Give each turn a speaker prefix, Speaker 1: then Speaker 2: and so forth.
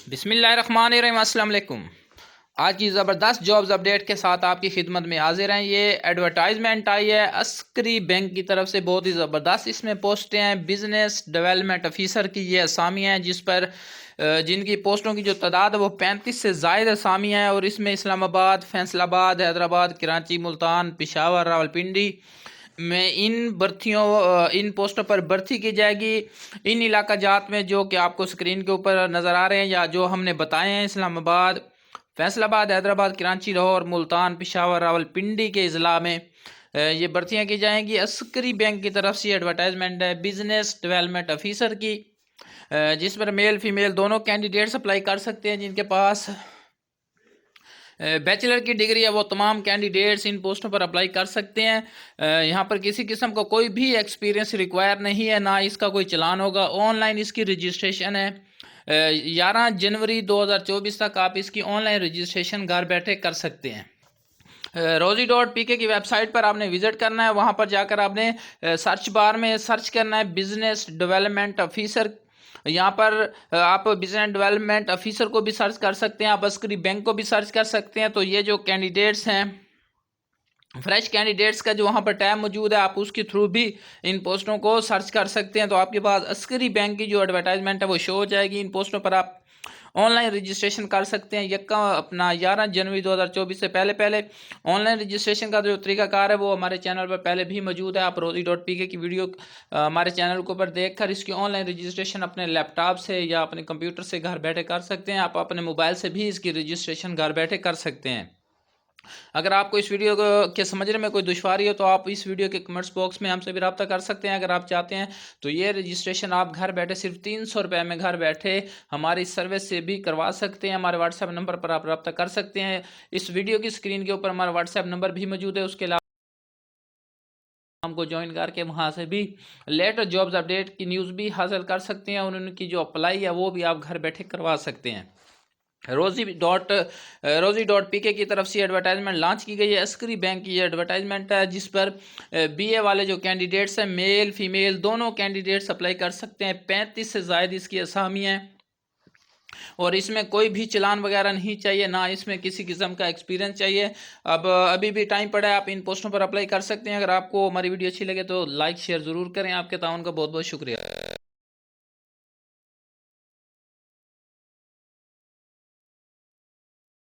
Speaker 1: बिस्मिल्लाहिर्रहमानिर्रहीम, अस्सलाम वालेकुम। आज की ज़बरदस्त जॉब्स अपडेट के साथ आपकी खिदमत में हाजिर हैं। ये एडवर्टाइजमेंट आई है अस्करी बैंक की तरफ से, बहुत ही ज़बरदस्त इसमें पोस्टें हैं। बिजनेस डेवलपमेंट ऑफिसर की ये असामी हैं, जिस पर जिनकी पोस्टों की जो तादाद है वो 35 से ज़ायद असामी है। और इसमें इस्लामाबाद, फैसलाबाद, हैदराबाद, कराची, मुल्तान, पेशावर, रावलपिंडी में इन पोस्टों पर भर्ती की जाएगी। इन इलाका जात में जो कि आपको स्क्रीन के ऊपर नज़र आ रहे हैं या जो हमने बताए हैं, इस्लामाबाद, फैसलाबाद, हैदराबाद, कराची, लाहौर, मुल्तान, पेशावर, रावलपिंडी के ज़िला में ये भर्तियां की जाएंगी। अस्करी बैंक की तरफ से एडवर्टाइजमेंट है बिजनेस डेवलपमेंट ऑफिसर की, जिस पर मेल फीमेल दोनों कैंडिडेट्स अप्लाई कर सकते हैं। जिनके पास बैचलर की डिग्री है वो तमाम कैंडिडेट्स इन पोस्टों पर अप्लाई कर सकते हैं। यहाँ पर किसी किस्म का कोई भी एक्सपीरियंस रिक्वायर नहीं है, ना इसका कोई चलान होगा। ऑनलाइन इसकी रजिस्ट्रेशन है। 11 जनवरी 2024 तक आप इसकी ऑनलाइन रजिस्ट्रेशन घर बैठे कर सकते हैं। rozi.pk की वेबसाइट पर आपने विजिट करना है। वहाँ पर जाकर आपने सर्च बार में सर्च करना है बिजनेस डेवलपमेंट ऑफिसर। यहाँ पर आप बिजनेस डेवलपमेंट ऑफिसर को भी सर्च कर सकते हैं, आप अस्करी बैंक को भी सर्च कर सकते हैं। तो ये जो कैंडिडेट्स हैं, फ्रेश कैंडिडेट्स का जो वहाँ पर टैब मौजूद है, आप उसके थ्रू भी इन पोस्टों को सर्च कर सकते हैं। तो आपके पास अस्करी बैंक की जो एडवर्टाइजमेंट है वो शो हो जाएगी। इन पोस्टों पर आप ऑनलाइन रजिस्ट्रेशन कर सकते हैं। यक्का अपना 11 जनवरी 2024 से पहले ऑनलाइन रजिस्ट्रेशन का जो तरीकाकार है वो हमारे चैनल पर पहले भी मौजूद है। आप rozi.pk की वीडियो हमारे चैनल के ऊपर देखकर इसकी ऑनलाइन रजिस्ट्रेशन अपने लैपटॉप से या अपने कंप्यूटर से घर बैठे कर सकते हैं। आप अपने मोबाइल से भी इसकी रजिस्ट्रेशन घर बैठे कर सकते हैं। अगर आपको इस वीडियो के समझने में कोई दुश्वारी हो तो आप इस वीडियो के कमेंट्स बॉक्स में हमसे भी रब्ता कर सकते हैं। अगर आप चाहते हैं तो ये रजिस्ट्रेशन आप घर बैठे सिर्फ 300 रुपये में घर बैठे हमारी सर्विस से भी करवा सकते हैं। हमारे व्हाट्सएप नंबर पर आप रब्ता कर सकते हैं। इस वीडियो की स्क्रीन के ऊपर हमारा व्हाट्सएप नंबर भी मौजूद है। उसके अलावा हमको ज्वाइन करके वहाँ से भी लेटेस्ट जॉब्स अपडेट की न्यूज़ भी हासिल कर सकते हैं और उनकी जो अप्लाई है वो भी आप घर बैठे करवा सकते हैं। rozi.pk की तरफ से एडवर्टाइजमेंट लॉन्च की गई है। अस्करी बैंक की एडवर्टाइजमेंट है, जिस पर बीए वाले जो कैंडिडेट्स हैं, मेल फीमेल दोनों कैंडिडेट्स अप्लाई कर सकते हैं। 35 से ज़ायद इसकी असामी है और इसमें कोई भी चलान वगैरह नहीं चाहिए, ना इसमें किसी किस्म का एक्सपीरियंस चाहिए। अब अभी भी टाइम पड़ा है, आप इन पोस्टों पर अप्लाई कर सकते हैं। अगर आपको हमारी वीडियो अच्छी लगे तो लाइक शेयर ज़रूर करें। आपके ताउन का बहुत बहुत शुक्रिया।